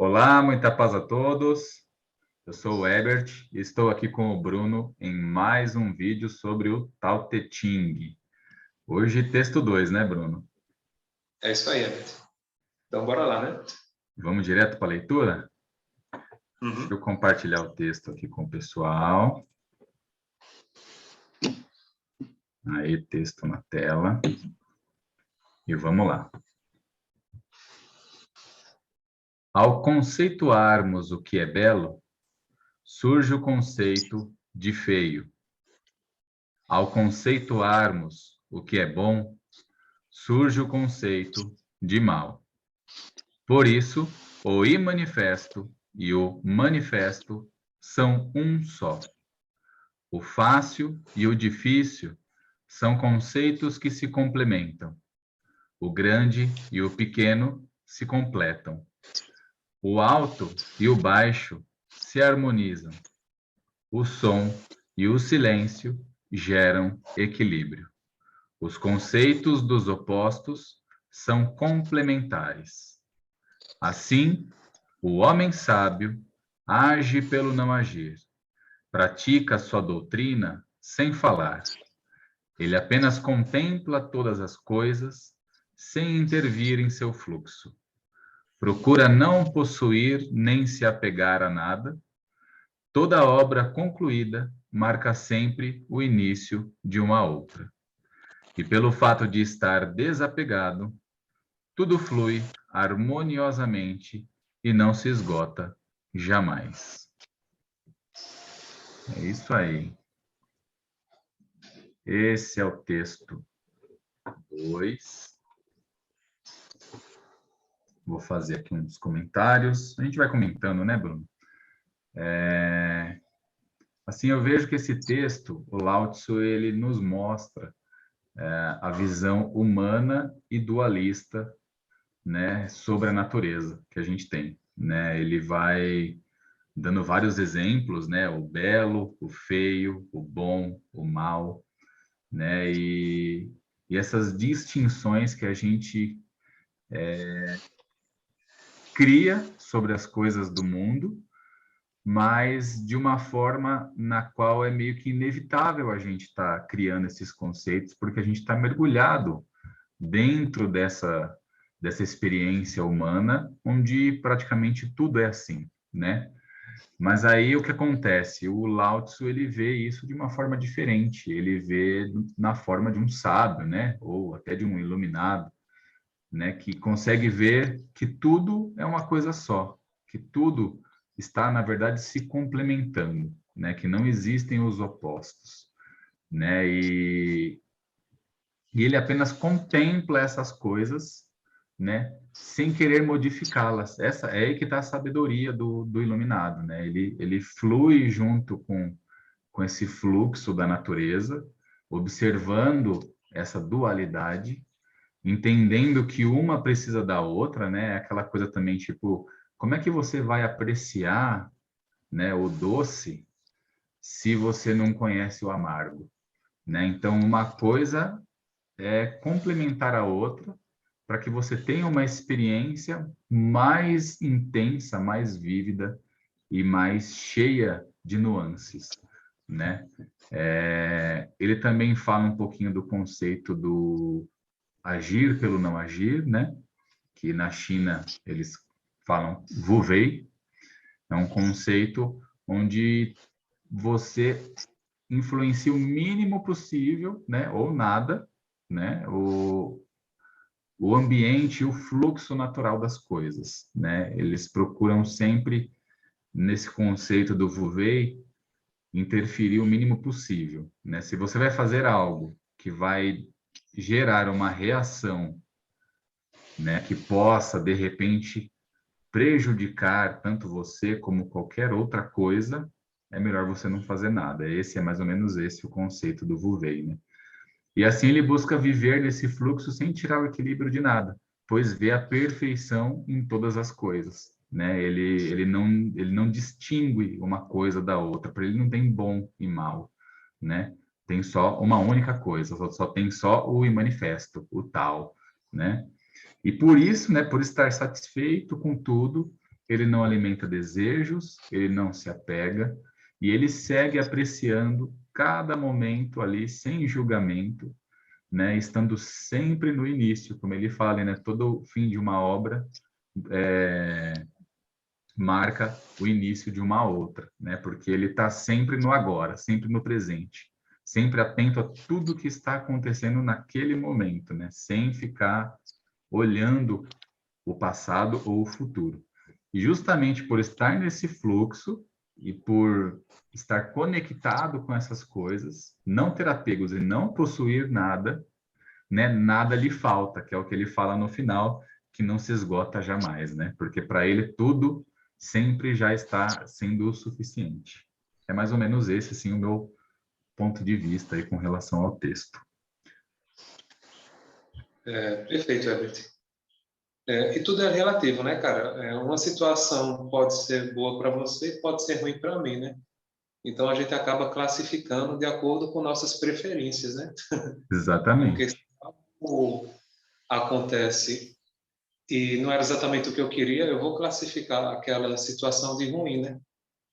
Olá, muita paz a todos. Eu sou o Ebert e estou aqui com o Bruno em mais um vídeo sobre o Tao Te Ching. Hoje, texto 2, né, Bruno? É isso aí, Everton. Então, bora lá, né? Vamos direto para a leitura? Deixa eu compartilhar o texto aqui com o pessoal. Aí, texto na tela. E vamos lá. Ao conceituarmos o que é belo, surge o conceito de feio. Ao conceituarmos o que é bom, surge o conceito de mal. Por isso, o imanifesto e o manifesto são um só. O fácil e o difícil são conceitos que se complementam. O grande e o pequeno se completam. O alto e o baixo se harmonizam. O som e o silêncio geram equilíbrio. Os conceitos dos opostos são complementares. Assim, o homem sábio age pelo não agir, pratica sua doutrina sem falar. Ele apenas contempla todas as coisas sem intervir em seu fluxo. Procura não possuir nem se apegar a nada. Toda obra concluída marca sempre o início de uma outra. E pelo fato de estar desapegado, tudo flui harmoniosamente e não se esgota jamais. É isso aí. Esse é o texto 2. Vou fazer aqui uns comentários. A gente vai comentando, né, Bruno? Assim, eu vejo que esse texto, o Lao Tzu, ele nos mostra a visão humana e dualista, né, sobre a natureza que a gente tem, né? Ele vai dando vários exemplos, né? O belo, o feio, o bom, o mal, né? E essas distinções que a gente cria sobre as coisas do mundo, mas de uma forma na qual é meio que inevitável a gente estar criando esses conceitos, porque a gente está mergulhado dentro dessa experiência humana, onde praticamente tudo é assim, né? Mas aí o que acontece? O Lao Tzu, ele vê isso de uma forma diferente, ele vê na forma de um sábio, né? Ou até de um iluminado, né? Que consegue ver que tudo é uma coisa só, que tudo está, na verdade, se complementando, né? Que não existem os opostos, né? E ele apenas contempla essas coisas, né, sem querer modificá-las. Essa é aí que está a sabedoria do iluminado, né? Ele flui junto com esse fluxo da natureza, observando essa dualidade, entendendo que uma precisa da outra, né? Aquela coisa também, tipo, como é que você vai apreciar, né, o doce se você não conhece o amargo, né? Então, uma coisa é complementar a outra para que você tenha uma experiência mais intensa, mais vívida e mais cheia de nuances, né? Ele também fala um pouquinho do conceito do agir pelo não agir, né? Que na China eles falam Wu Wei, é um conceito onde você influencia o mínimo possível, né? Ou nada, né? O ambiente, o fluxo natural das coisas, né? Eles procuram sempre, nesse conceito do Wu-Wei, interferir o mínimo possível, né? Se você vai fazer algo que vai gerar uma reação, né, que possa, de repente, prejudicar tanto você como qualquer outra coisa, é melhor você não fazer nada. Esse é mais ou menos esse o conceito do Wu-Wei, né? E assim ele busca viver nesse fluxo sem tirar o equilíbrio de nada, pois vê a perfeição em todas as coisas, né? Ele não distingue uma coisa da outra, para ele não tem bom e mal, né? Tem só uma única coisa, só tem só o manifesto, o tal, né? E por isso, né, por estar satisfeito com tudo, ele não alimenta desejos, ele não se apega, e ele segue apreciando cada momento ali, sem julgamento, né? Estando sempre no início, como ele fala, né? Todo fim de uma obra marca o início de uma outra, né? Porque ele está sempre no agora, sempre no presente, sempre atento a tudo que está acontecendo naquele momento, né? Sem ficar olhando o passado ou o futuro. E justamente por estar nesse fluxo e por estar conectado com essas coisas, não ter apegos e não possuir nada, né? Nada lhe falta, que é o que ele fala no final, que não se esgota jamais, né? Porque para ele tudo sempre já está sendo o suficiente. É mais ou menos esse, assim, o meu ponto de vista aí com relação ao texto. Perfeito, Herbert. E tudo é relativo, né, cara? Uma situação pode ser boa para você, pode ser ruim para mim, né? Então a gente acaba classificando de acordo com nossas preferências, né? Porque se Exatamente. algo acontece e não era exatamente o que eu queria, eu vou classificar aquela situação de ruim, né?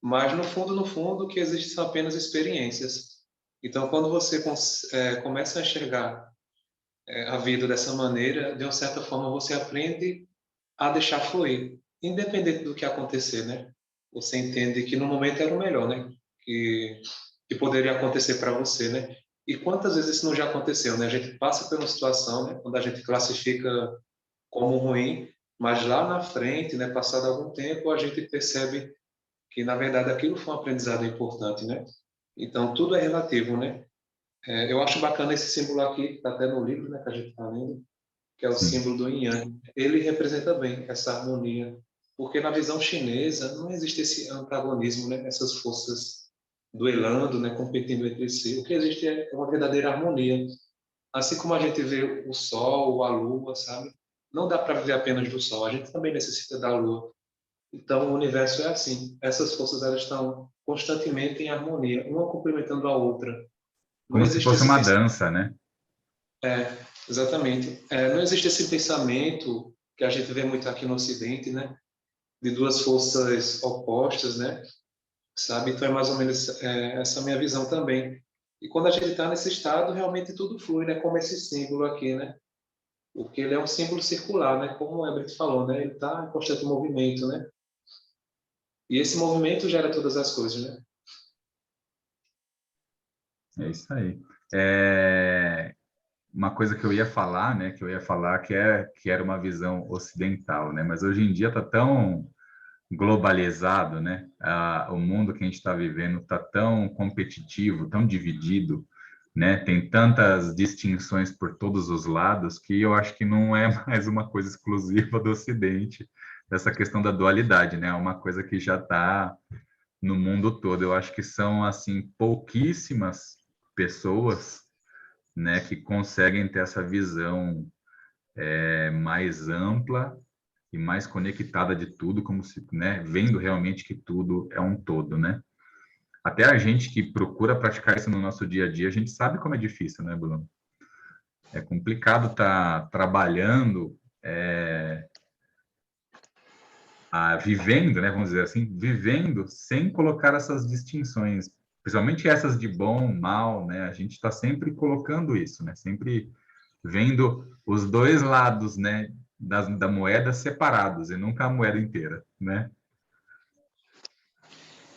Mas no fundo, o que existe são apenas experiências. Então, quando você começa a enxergar a vida dessa maneira, de uma certa forma você aprende a deixar fluir, independente do que acontecer, né? Você entende que no momento era o melhor, né? Que poderia acontecer para você, né? E quantas vezes isso não já aconteceu, né? A gente passa por uma situação, né? Quando a gente classifica como ruim, mas lá na frente, né? Passado algum tempo, a gente percebe que na verdade aquilo foi um aprendizado importante, né? Então tudo é relativo, né? Eu acho bacana esse símbolo aqui que está até no livro, né? Que a gente está lendo, que é o Sim. símbolo do Yin Yang. Ele representa bem essa harmonia, porque na visão chinesa não existe esse antagonismo, né? Essas forças duelando, né? Competindo entre si. O que existe é uma verdadeira harmonia. Assim como a gente vê o sol, a lua, sabe? Não dá para viver apenas do sol, a gente também necessita da lua. Então o universo é assim. Essas forças elas estão constantemente em harmonia, uma complementando a outra. Não Como se existe fosse esse uma pensamento. dança, né? Exatamente. Não existe esse pensamento que a gente vê muito aqui no Ocidente, né? De duas forças opostas, né? Sabe? Então é mais ou menos essa minha visão também. E quando a gente está nesse estado, realmente tudo flui, né? Como esse símbolo aqui, né? Porque ele é um símbolo circular, né? Como o Herbert falou, né? Ele está em constante movimento, né? E esse movimento gera todas as coisas, né? É isso aí. É, uma coisa que eu ia falar, né, que eu ia falar que era uma visão ocidental, né, mas hoje em dia está tão globalizado, né, o mundo que a gente está vivendo está tão competitivo, tão dividido, né, tem tantas distinções por todos os lados que eu acho que não é mais uma coisa exclusiva do Ocidente, essa questão da dualidade, né, é uma coisa que já está no mundo todo. Eu acho que são assim pouquíssimas pessoas, né, que conseguem ter essa visão mais ampla e mais conectada de tudo, como se, né, vendo realmente que tudo é um todo, né? Até a gente que procura praticar isso no nosso dia a dia, a gente sabe como é difícil, né, Bruno? É complicado estar trabalhando, vivendo, né, vamos dizer assim, vivendo sem colocar essas distinções, principalmente essas de bom, mal, né? A gente está sempre colocando isso, né? Sempre vendo os dois lados, né, da moeda separados e nunca a moeda inteira, né?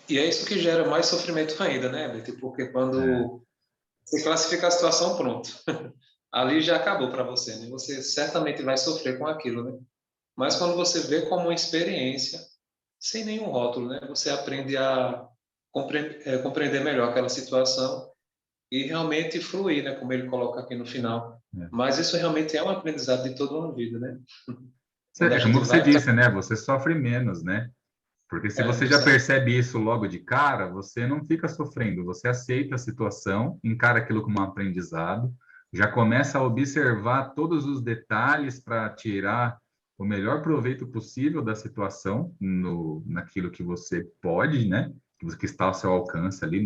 E é isso que gera mais sofrimento ainda, né, Herbert? Porque É, quando você classifica a situação, pronto. Ali já acabou para você, né? Você certamente vai sofrer com aquilo, né? Mas quando você vê como uma experiência, sem nenhum rótulo, né? Você aprende a compreender melhor aquela situação e realmente fluir, né? Como ele coloca aqui no final. é. Mas isso realmente é um aprendizado de toda uma vida, né? Onde a É como gente você vai disse, né? Você sofre menos, né? Porque se você já exato. percebe isso logo de cara, você não fica sofrendo, você aceita a situação, encara aquilo como um aprendizado, já começa a observar todos os detalhes para tirar o melhor proveito possível da situação, naquilo que você pode, né? Que está ao seu alcance ali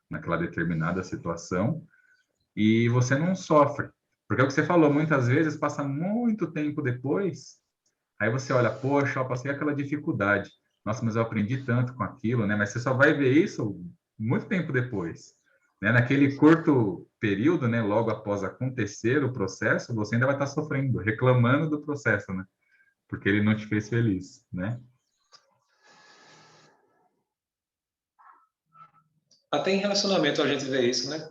naquela determinada situação, e você não sofre. Porque é o que você falou, muitas vezes passa muito tempo depois Aí você olha, poxa, eu passei aquela dificuldade. Nossa, mas eu aprendi tanto com aquilo, né? Mas você só vai ver isso muito tempo depois, né? Naquele curto período, né? Logo após acontecer o processo, você ainda vai estar sofrendo, reclamando do processo, né? Porque ele não te fez feliz, né? Até em relacionamento a gente vê isso, né?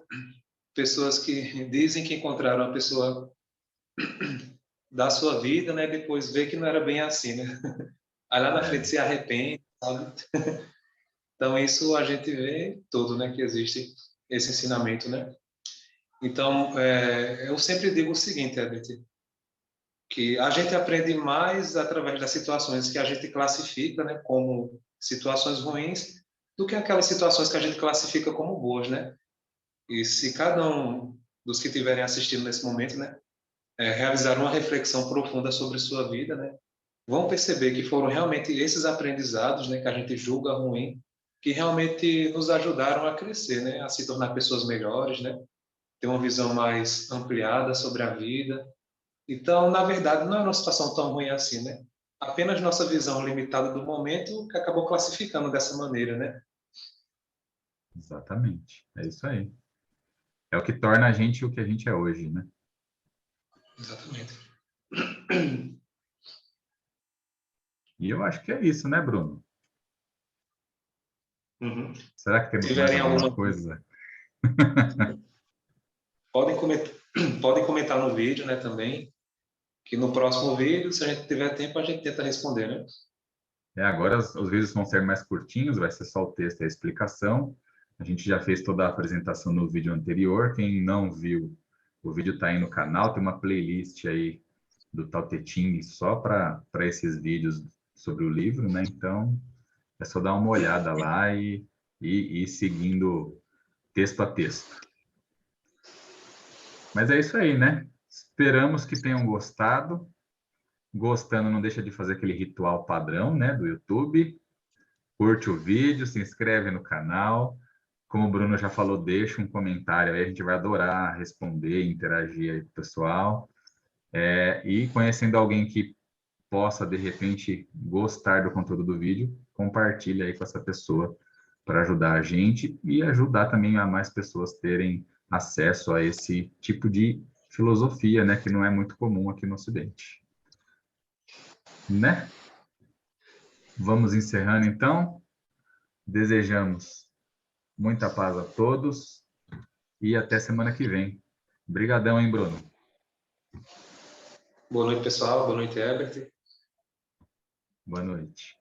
Pessoas que dizem que encontraram a pessoa da sua vida, né? Depois vê que não era bem assim, né? Aí lá na frente É, se arrepende, sabe? Então isso a gente vê tudo, né? Que existe esse ensinamento, né? Então eu sempre digo o seguinte, Herbert, que a gente aprende mais através das situações que a gente classifica, né? Como situações ruins, do que aquelas situações que a gente classifica como boas, né? E se cada um dos que estiverem assistindo nesse momento, né? Realizar uma reflexão profunda sobre sua vida, né? Vão perceber que foram realmente esses aprendizados, né, que a gente julga ruim, que realmente nos ajudaram a crescer, né, a se tornar pessoas melhores, né, ter uma visão mais ampliada sobre a vida. Então, na verdade, não é uma situação tão ruim assim, né? Apenas nossa visão limitada do momento que acabou classificando dessa maneira, né? exatamente. É isso aí. É o que torna a gente o que a gente é hoje, né? Exatamente. E eu acho que é isso, né, Bruno? Uhum. Será que Se temos mais tiverem alguma alguma, coisa? podem comentar, podem comentar no vídeo, né, também, que no próximo vídeo, se a gente tiver tempo, a gente tenta responder, né? Agora os vídeos vão ser mais curtinhos, vai ser só o texto e a explicação. A gente já fez toda a apresentação no vídeo anterior. Quem não viu, o vídeo está aí no canal, tem uma playlist aí do Tao Te Ching só para esses vídeos sobre o livro, né? Então, é só dar uma olhada lá e ir seguindo texto a texto. Mas é isso aí, né? Esperamos que tenham gostado. Gostando, não deixa de fazer aquele ritual padrão, né, do YouTube. Curte o vídeo, se inscreve no canal. Como o Bruno já falou, deixa um comentário aí, a gente vai adorar responder, interagir aí com o pessoal. E conhecendo alguém que possa, de repente, gostar do conteúdo do vídeo, compartilha aí com essa pessoa para ajudar a gente e ajudar também a mais pessoas terem acesso a esse tipo de filosofia, né, que não é muito comum aqui no Ocidente. Né? Vamos encerrando então. Desejamos muita paz a todos e até semana que vem. Obrigadão, hein, Bruno? Boa noite, pessoal. Boa noite, Herbert. Boa noite.